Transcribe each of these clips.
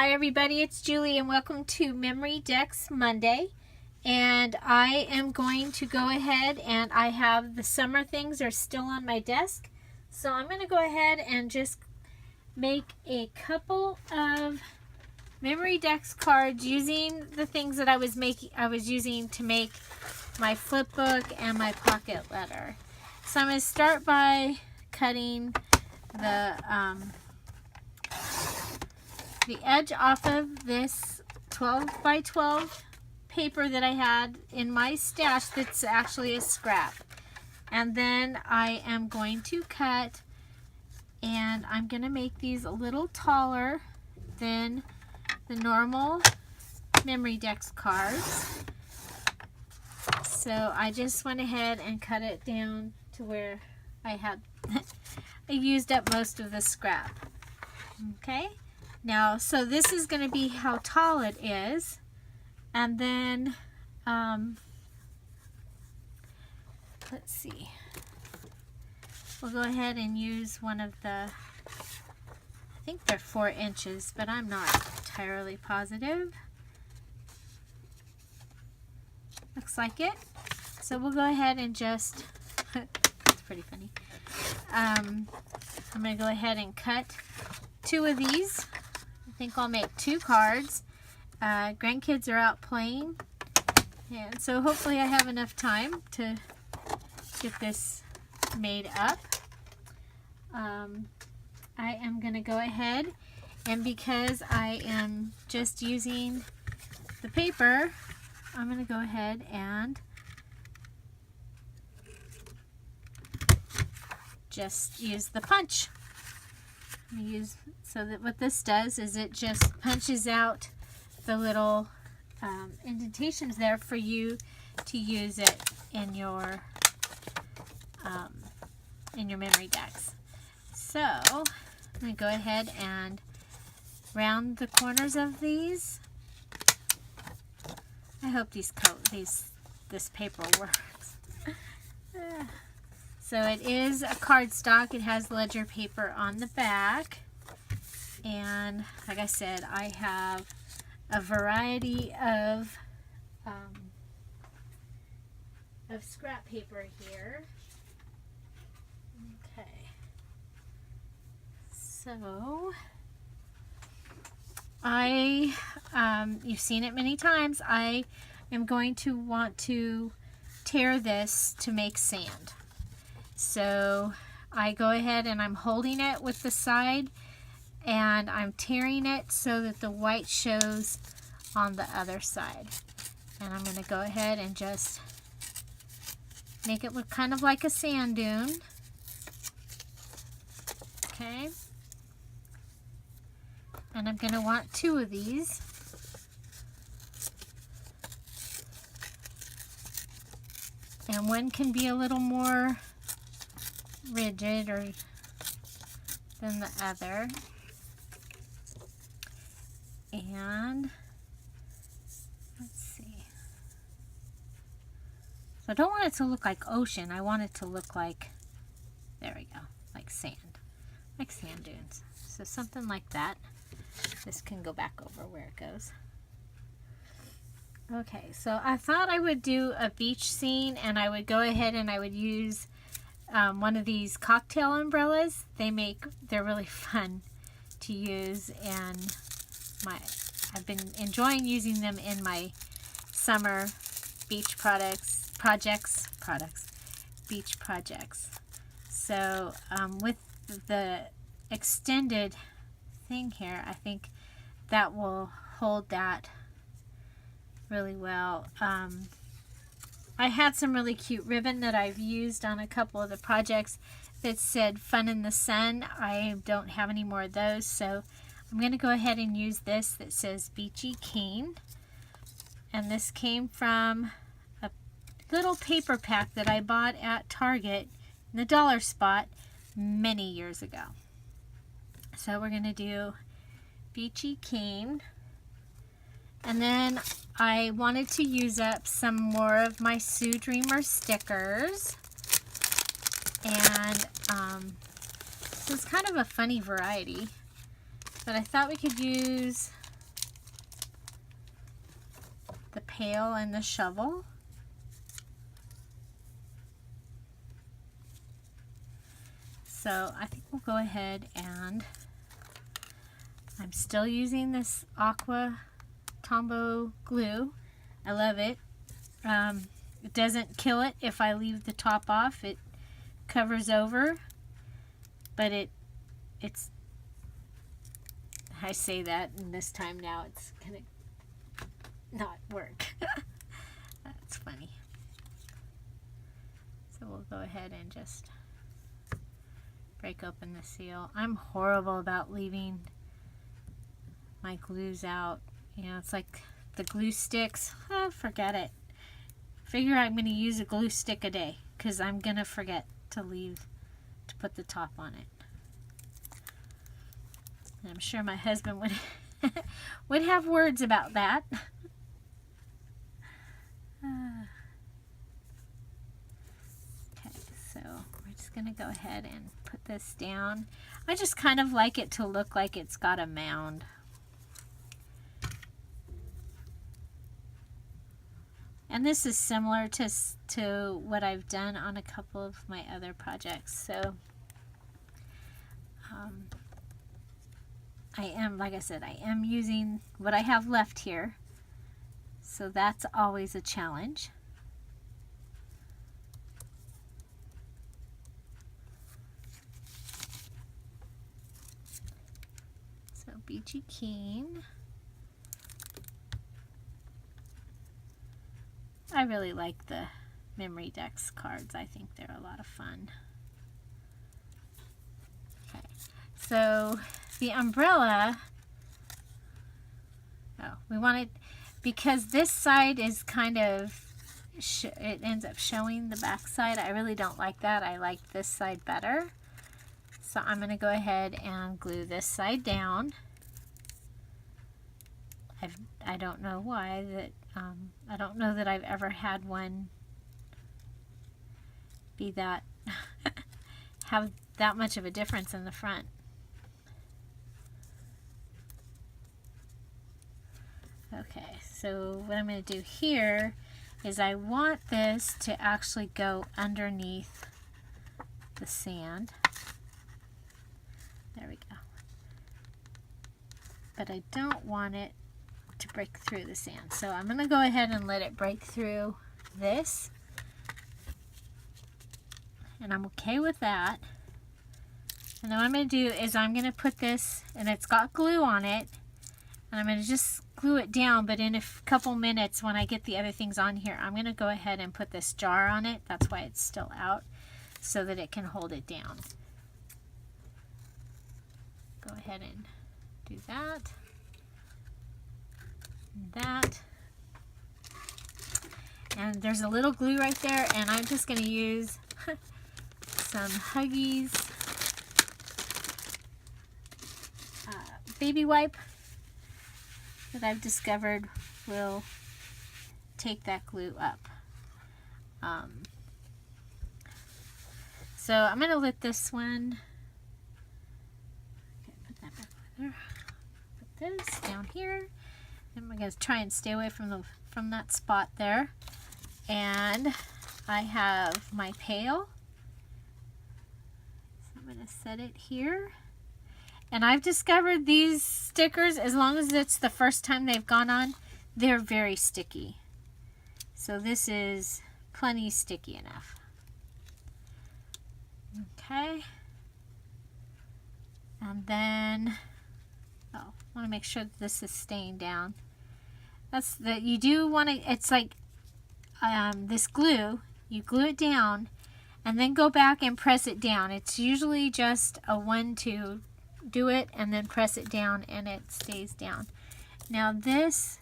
Hi everybody, it's Julie and welcome to Memory Dex Monday. And I am going to go ahead and I have the summer things are still on my desk. So I'm going to go ahead and just make a couple of Memory Dex cards using the things that I was using to make my flip book and my pocket letter. So I'm going to start by cutting the edge off of this 12 by 12 paper that I had in my stash that's actually a scrap. And then I am going to cut, and I'm going to make these a little taller than the normal Memory Dex cards. So I just went ahead and cut it down to where I had I used up most of the scrap. Okay. Now, so this is going to be how tall it is, and then, let's see, we'll go ahead and use one of the, I think they're 4 inches, but I'm not entirely positive. Looks like it. So we'll go ahead and just, it's pretty funny. I'm going to go ahead and cut 2 of these. I think I'll make 2 cards. Grandkids are out playing, and so hopefully I have enough time to get this made up. I am going to go ahead, and because I am just using the paper, I'm going to go ahead and just use the punch. So that what this does is it just punches out the little indentations there for you to use it in your Memory Dex. So I'm going to go ahead and round the corners of these. I hope this paper works. So it is a cardstock. It has ledger paper on the back. And like I said, I have a variety of scrap paper here. Okay. So you've seen it many times. I am going to want to tear this to make sand. So I go ahead and I'm holding it with the side and I'm tearing it so that the white shows on the other side. And I'm going to go ahead and just make it look kind of like a sand dune. Okay. And I'm going to want 2 of these. And one can be a little more rigid than the other. And let's see. So I don't want it to look like ocean. I want it to look like, there we go, like sand dunes. So something like that. This can go back over where it goes. Okay, so I thought I would do a beach scene, and I would go ahead and I would use one of these cocktail umbrellas. They're really fun to use, and I've been enjoying using them in my summer beach beach projects. So with the extended thing here, I think that will hold that really well. I had some really cute ribbon that I've used on a couple of the projects that said fun in the sun. I don't have any more of those, so I'm going to go ahead and use this that says Beachy Cane. And this came from a little paper pack that I bought at Target in the dollar spot many years ago. So we're going to do Beachy Cane. And then I wanted to use up some more of my Sue Dreamer stickers. And this is kind of a funny variety. But I thought we could use the pail and the shovel. So I think we'll go ahead and I'm still using this Aqua Tombow glue. I love it. It doesn't kill it if I leave the top off. It covers over, but it's I say that, and this time now it's gonna not work. That's funny. So we'll go ahead and just break open the seal. I'm horrible about leaving my glues out. You know, it's like the glue sticks. Oh, forget it. Figure I'm going to use a glue stick a day because I'm going to forget to put the top on it. And I'm sure my husband would have words about that. Okay, so we're just going to go ahead and put this down. I just kind of like it to look like it's got a mound. And this is similar to what I've done on a couple of my other projects. So I am, like I said, I am using what I have left here. So that's always a challenge. So BG Keen. I really like the Memory Dex cards. I think they're a lot of fun. Okay, so the umbrella, we want it, because this side is kind of, it ends up showing the back side. I really don't like that. I like this side better. So I'm going to go ahead and glue this side down. I don't know why that, I don't know that I've ever had one be that, have that much of a difference in the front. Okay, so what I'm going to do here is I want this to actually go underneath the sand. There we go. But I don't want it to break through the sand. So I'm going to go ahead and let it break through this. And I'm okay with that. And then what I'm going to do is I'm going to put this, and it's got glue on it, and I'm going to just glue it down, but in a couple minutes when I get the other things on here, I'm going to go ahead and put this jar on it. That's why it's still out, so that it can hold it down. Go ahead and do that. That. And there's a little glue right there, and I'm just going to use some Huggies baby wipe that I've discovered will take that glue up. So I'm going to let this one, okay, put that back over there. Put this down here. And I'm going to try and stay away from that spot there. And I have my pail. So I'm going to set it here. And I've discovered these stickers, as long as it's the first time they've gone on, they're very sticky. So this is plenty sticky enough. Okay. And then, I want to make sure that this is staying down. That's that you do want to, it's like this glue, you glue it down and then go back and press it down. It's usually just a 1-2. Do it and then press it down and it stays down. Now this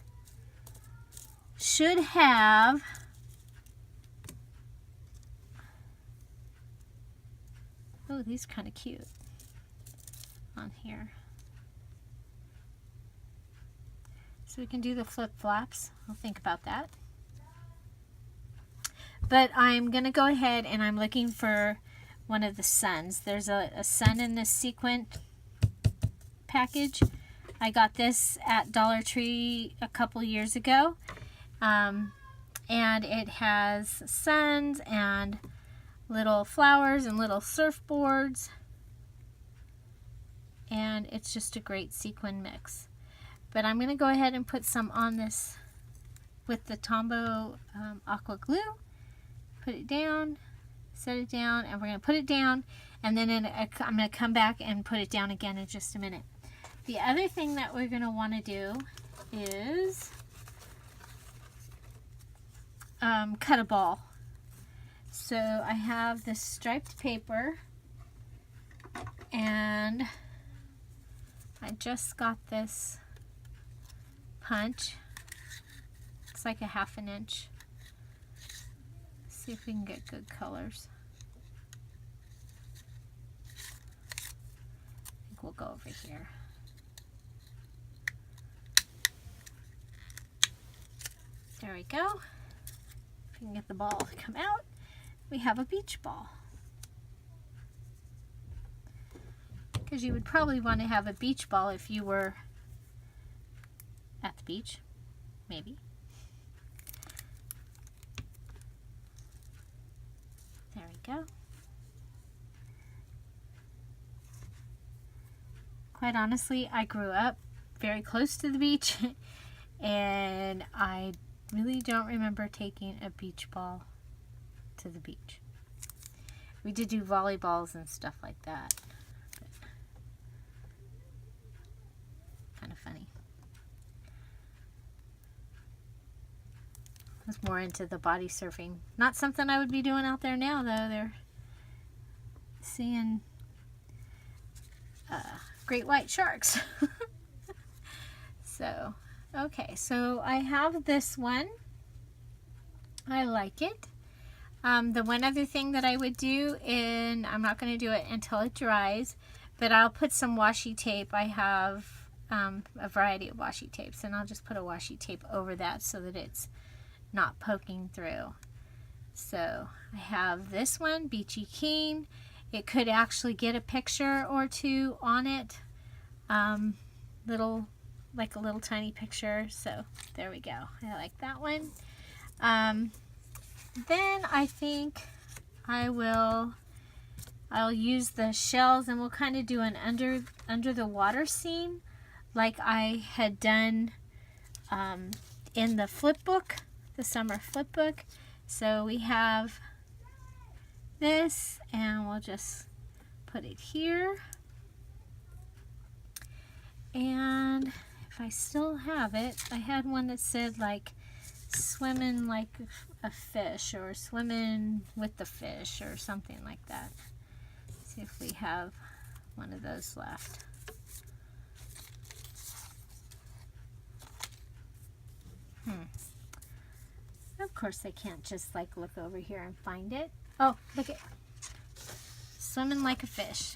should have these are kind of cute on here. So we can do the flip-flops. I'll think about that. But I'm going to go ahead and I'm looking for one of the suns. There's a sun in this sequin package. I got this at Dollar Tree a couple years ago, And it has suns and little flowers and little surfboards. And it's just a great sequin mix. But I'm going to go ahead and put some on this with the Tombow aqua glue. Put it down, set it down, and we're going to put it down, and then I'm going to come back and put it down again in just a minute. The other thing that we're going to want to do is cut a ball. So I have this striped paper, and I just got this punch. Looks like a 1/2 inch. See if we can get good colors. I think we'll go over here. There we go. If you can get the ball to come out, we have a beach ball. Because you would probably want to have a beach ball if you were at the beach, maybe. There we go. Quite honestly, I grew up very close to the beach, and I really don't remember taking a beach ball to the beach. We did do volleyballs and stuff like that. Kind of funny. I was more into the body surfing. Not something I would be doing out there now, though. They're seeing great white sharks. So, okay, so I have this one. I like it. The one other thing that I would do, and I'm not going to do it until it dries, but I'll put some washi tape. I have a variety of washi tapes, and I'll just put a washi tape over that so that it's not poking through. So I have this one, Beachy Keen. It could actually get a picture or two on it, like a little tiny picture. So there we go. I like that one. Then I think I'll use the shells, and we'll kind of do an under the water scene like I had done in the flip book, the summer flip book. So we have this, and we'll just put it here. And if I still have it, I had one that said like swimming like a fish, or swimming with the fish, or something like that. Let's see if we have one of those left. Of course I can't just like look over here and find it. Oh, look at swimming like a fish.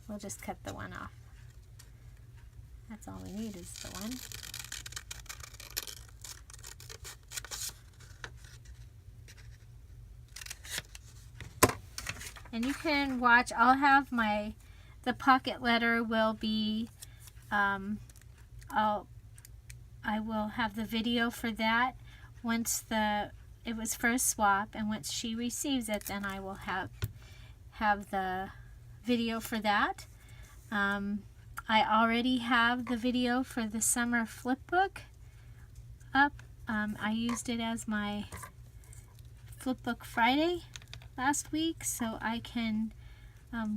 We'll just cut the one off. That's all we need is the one. And you can watch, I'll have the pocket letter will be, I will have the video for that once it was first swap, and once she receives it, then I will have the video for that. I already have the video for the summer flip book up. I used it as my flip book Friday last week, so I can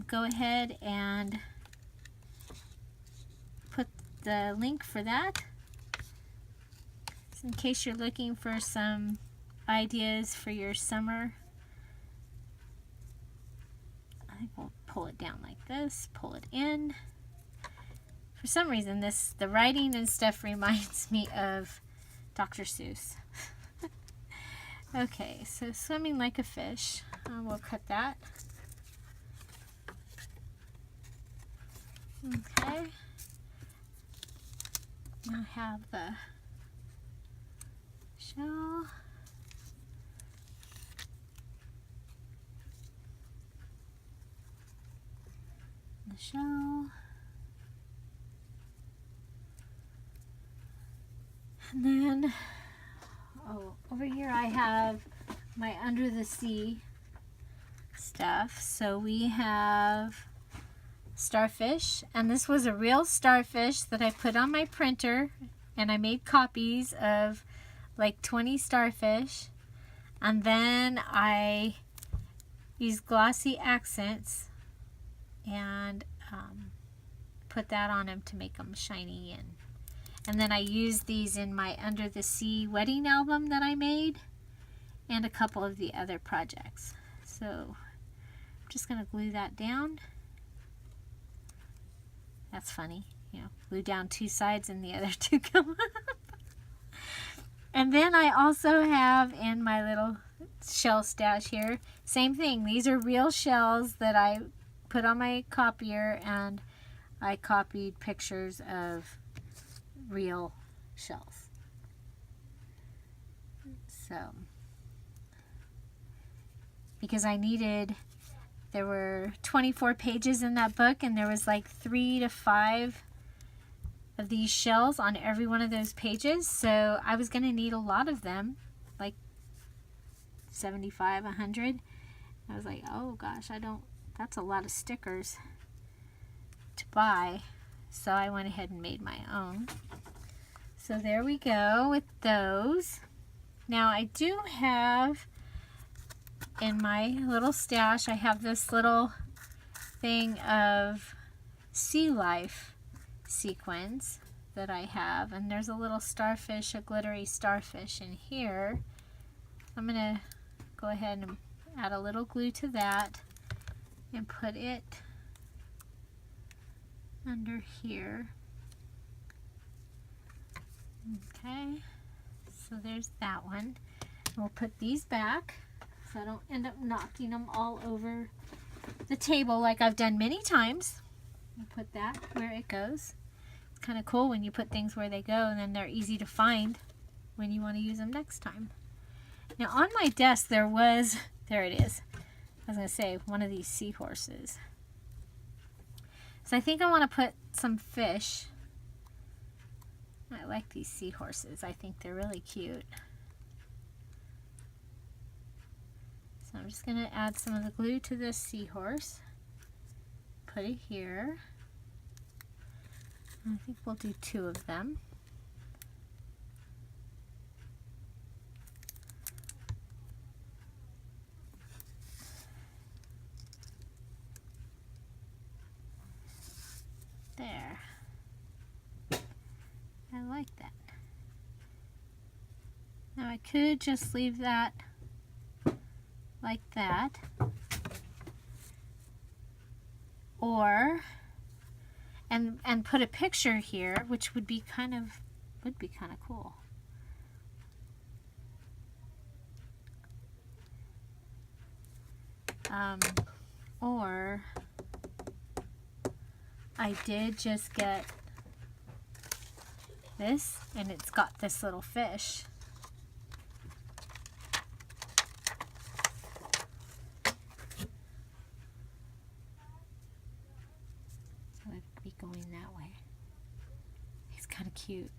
go ahead and put the link for that. So in case you're looking for some ideas for your summer, I think we'll pull it down like this, pull it in. For some reason, the writing and stuff reminds me of Dr. Seuss. Okay, so swimming like a fish. We'll cut that. Okay. I have the shell. The shell. And then Oh, over here I have my under the sea stuff. So we have starfish, and this was a real starfish that I put on my printer, and I made copies of like 20 starfish, and then I used glossy accents and put that on them to make them shiny, and then I used these in my under the sea wedding album that I made and a couple of the other projects. So I'm just going to glue that down. That's funny, you know, glue down two sides and the other two come up. And then I also have in my little shell stash here, same thing. These are real shells that I put on my copier, and I copied pictures of real shells. So, because I needed, there were 24 pages in that book, and there was like 3 to 5 of these shells on every one of those pages, so I was going to need a lot of them, like 75, 100. I was like, oh gosh, that's a lot of stickers to buy, so I went ahead and made my own. So there we go with those. Now I do have in my little stash, I have this little thing of sea life sequins that I have, and there's a little starfish, a glittery starfish in here. I'm gonna go ahead and add a little glue to that and put it under here. Okay, so there's that one. We'll put these back so I don't end up knocking them all over the table like I've done many times. I'll put that where it goes. It's kind of cool when you put things where they go, and then they're easy to find when you want to use them next time. Now on my desk there it is. I was going to say one of these seahorses. So I think I want to put some fish. I like these seahorses. I think they're really cute. So I'm just going to add some of the glue to this seahorse. Put it here. I think we'll do 2 of them. There. I like that. Now I could just leave that like that, or and put a picture here, which would be kind of cool. Or I did just get this, and it's got this little fish. So it'd be going that way. It's kind of cute.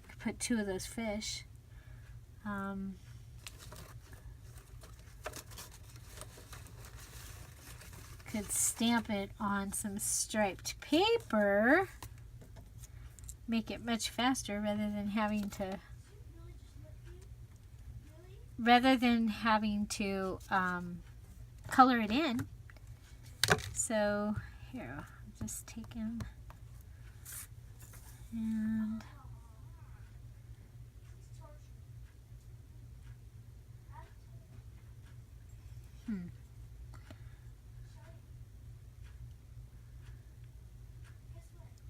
Could put 2 of those fish. Could stamp it on some striped paper, make it much faster rather than having to color it in. So here, I'll just take him and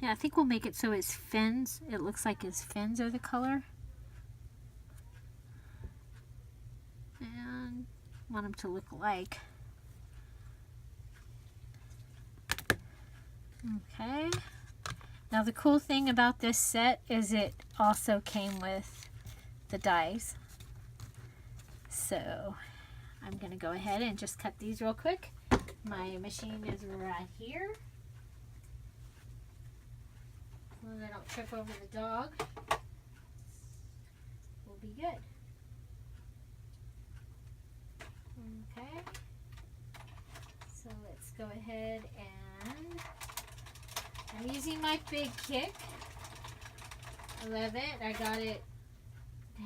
yeah, I think we'll make it so his fins, it looks like his fins are the color. And want him to look like. Okay. Now the cool thing about this set is it also came with the dies. So I'm going to go ahead and just cut these real quick. My machine is right here, so that I don't trip over the dog. We'll will be good. Okay, so let's go ahead and I'm using my big kick. I love it. I got it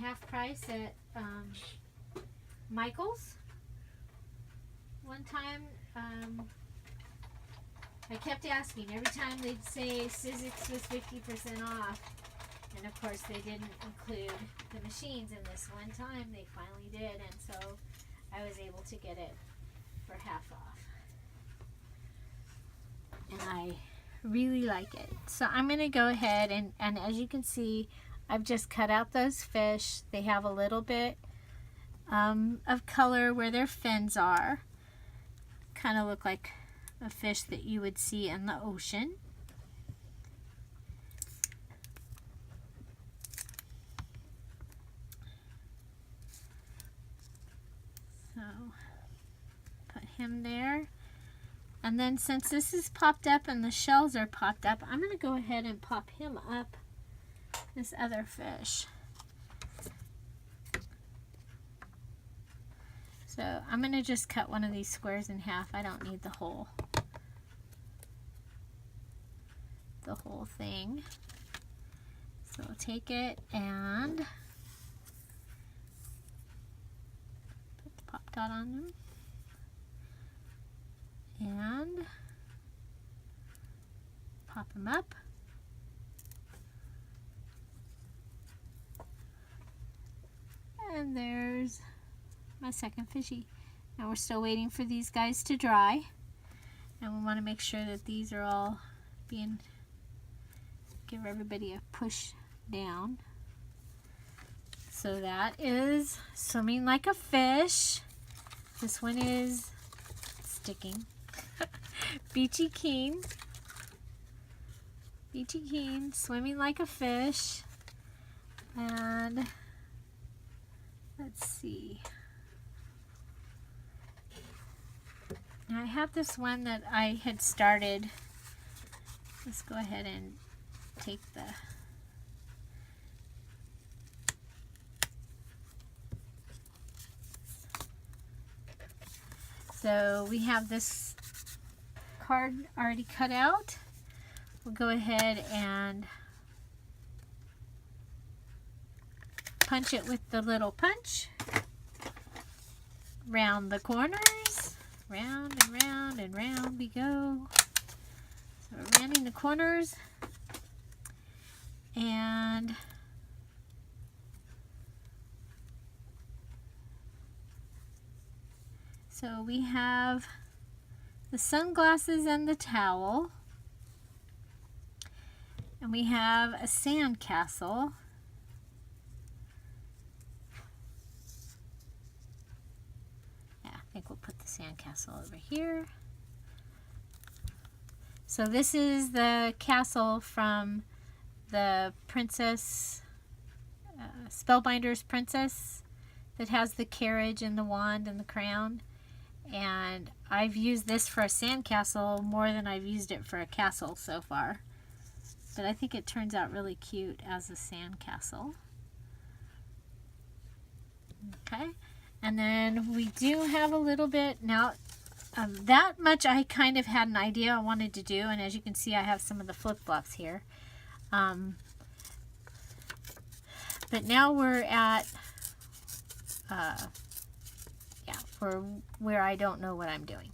half price at Michael's. One time, I kept asking every time they'd say Sizzix was 50% off, and of course they didn't include the machines. And this one time they finally did, and so I was able to get it for half off. And I really like it. So I'm going to go ahead and as you can see, I've just cut out those fish. They have a little bit of color where their fins are. Kind of look like a fish that you would see in the ocean. So put him there. And then since this is popped up and the shells are popped up, I'm going to go ahead and pop him up, this other fish. So I'm going to just cut one of these squares in half. I don't need the whole thing. So I'll take it and put the pop dot on them. And pop them up. And there's my second fishy. Now we're still waiting for these guys to dry, and we want to make sure that these are all being, give everybody a push down. So that is swimming like a fish. This one is sticking. Beachy Keen. Beachy Keen, swimming like a fish. And let's see. Now I have this one that I had started. Let's go ahead and take the so we have this card already cut out. We'll go ahead and punch it with the little punch. Round the corners. Round and round and round we go. So we're rounding the corners. And so we have the sunglasses and the towel. And we have a sand castle. Yeah, I think we'll put the sand castle over here. So this is the castle from the Princess, Spellbinder's Princess, that has the carriage and the wand and the crown. And I've used this for a sand castle more than I've used it for a castle so far. But I think it turns out really cute as a sand castle. Okay, and then we do have a little bit, now that much I kind of had an idea I wanted to do, and as you can see I have some of the flip-flops here. But now we're at, for where I don't know what I'm doing.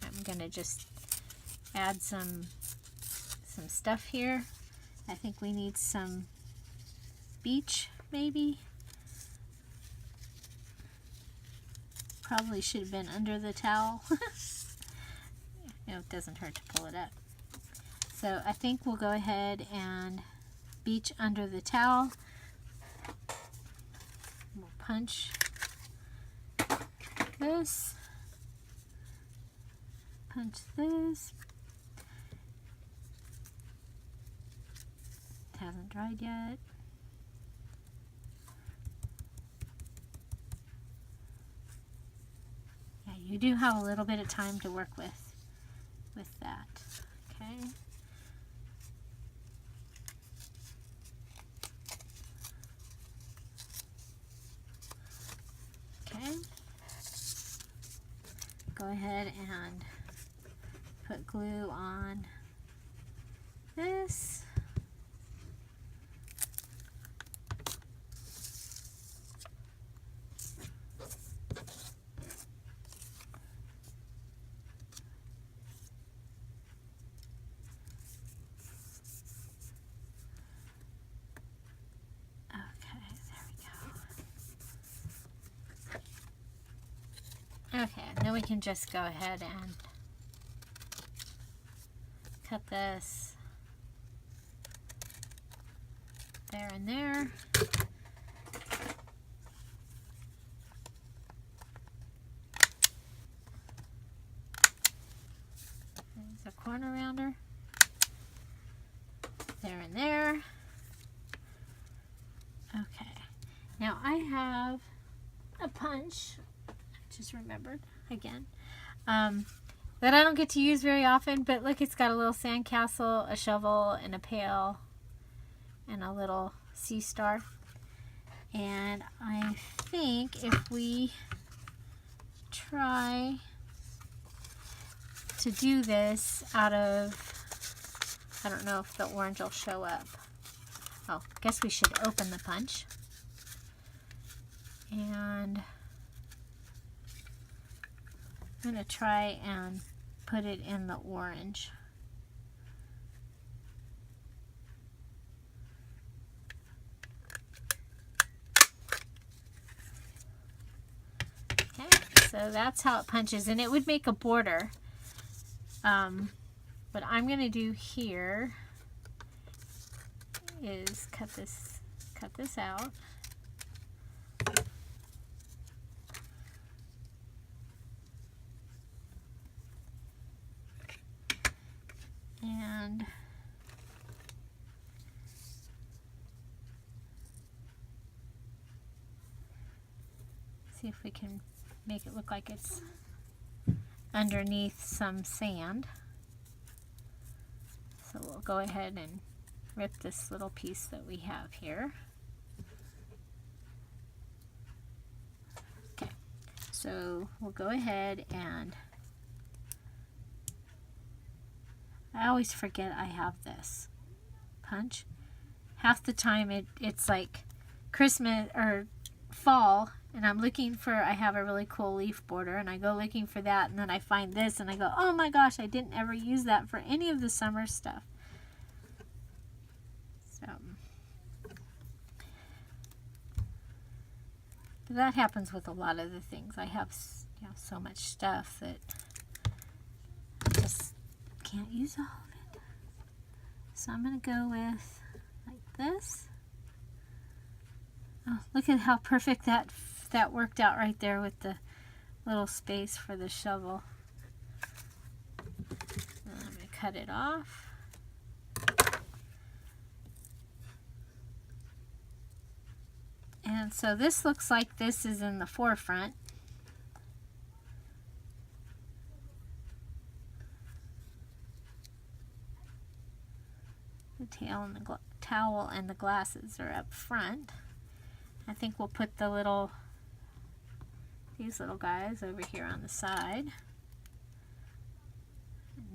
I'm going to just add some stuff here. I think we need some beach, maybe. Probably should have been under the towel. You know, it doesn't hurt to pull it up. So I think we'll go ahead and beach under the towel. We'll punch this. Punch this. It hasn't dried yet. Yeah, you do have a little bit of time to work with that. Okay. go ahead and put glue on this. Okay, then we can just go ahead and cut this there and there. There's a corner rounder. There and there. Okay, now I have a punch. Just remembered again that I don't get to use very often, but look, it's got a little sandcastle, a shovel, and a pail, and a little sea star. And I think if we try to do this out of, I don't know if the orange will show up. Oh, I guess we should open the punch. And I'm going to try and put it in the orange. Okay, so that's how it punches, and it would make a border. What I'm going to do here is cut this out. And see if we can make it look like it's underneath some sand. So we'll go ahead and rip this little piece that we have here. Okay, so we'll go ahead and I always forget I have this punch. Half the time it's like Christmas or fall, and I'm looking for, I have a really cool leaf border, and I go looking for that, and then I find this, and I go, oh my gosh, I didn't ever use that for any of the summer stuff. So that happens with a lot of the things. I have, you know, so much stuff that I just can't use all of it. So I'm going to go with like this. Oh, look at how perfect that worked out right there with the little space for the shovel. And I'm going to cut it off. And so this looks like this is in the forefront. The tail and the towel and the glasses are up front. I think we'll put these little guys over here on the side.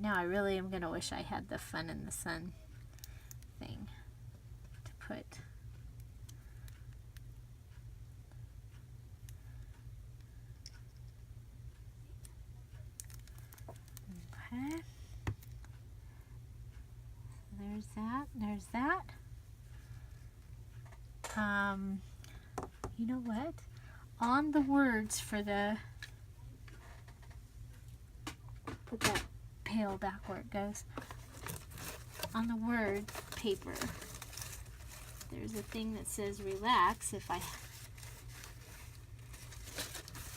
Now I really am going to wish I had the Fun in the Sun thing to put. Okay. There's that. There's that. You know what? On the words for the, put that pail back where it goes. On the word paper, there's a thing that says relax. If I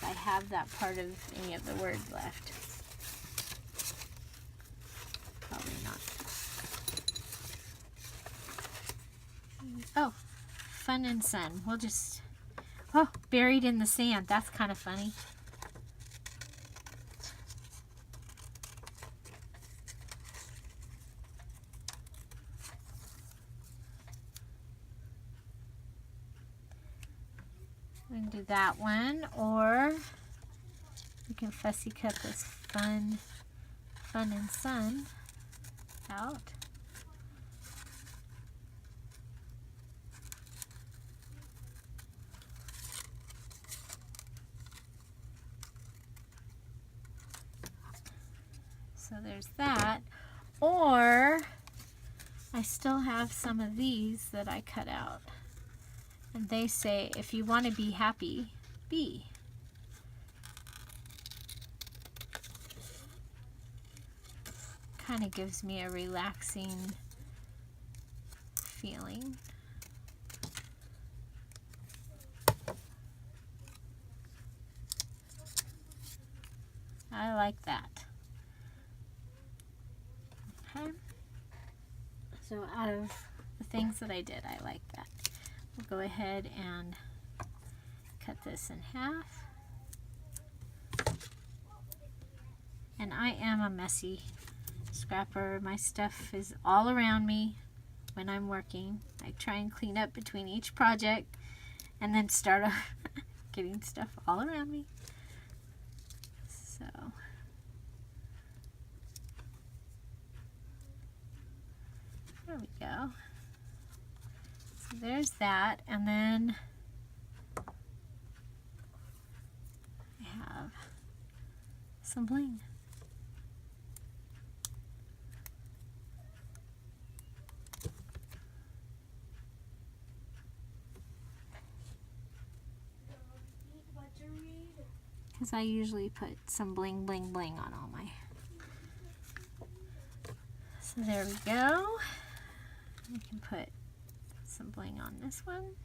have that part of any of the words left. Probably not. Oh, Fun and Sun. We'll just, oh, buried in the sand. That's kind of funny. We can do that one, or We can fussy cut this fun and sun out. So there's that. Or I still have some of these that I cut out. And they say, if you want to be happy, be. Kind of gives me a relaxing feeling. I like that. Okay. So out of the things that I did, I like that. We'll go ahead and cut this in half. And I am a messy scrapper. My stuff is all around me when I'm working. I try and clean up between each project and then start getting stuff all around me. So there we go. So there's that, and then I have some bling. Because I usually put some bling bling bling on all my. So there we go. We can put some bling on this one.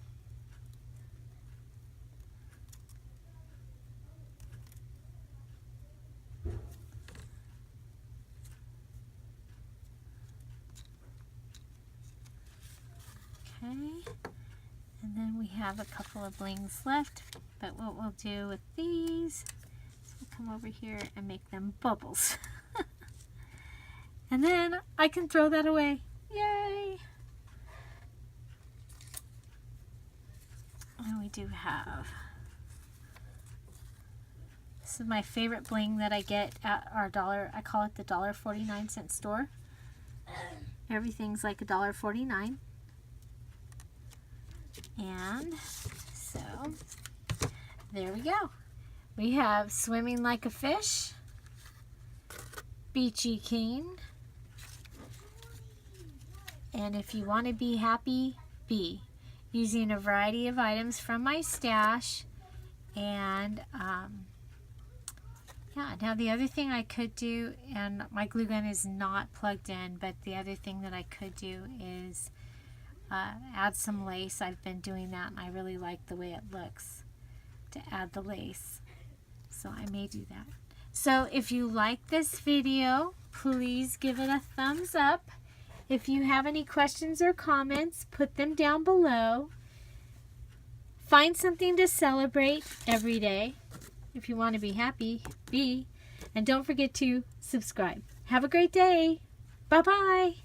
Okay. And then we have a couple of blings left, but what we'll do with these is we'll come over here and make them bubbles. And then I can throw that away. Yay! And we do have, this is my favorite bling that I get at our I call it the $1.49 store. Everything's like $1.49. And so there we go. We have Swimming Like a Fish, Beachy King, and If You Want to Be Happy, Be. Using a variety of items from my stash. And yeah, now the other thing I could do, and my glue gun is not plugged in, but the other thing that I could do is add some lace. I've been doing that and I really like the way it looks to add the lace. So I may do that. So if you like this video, please give it a thumbs up. If you have any questions or comments, put them down below. Find something to celebrate every day. If you want to be happy, be. And don't forget to subscribe. Have a great day. Bye-bye.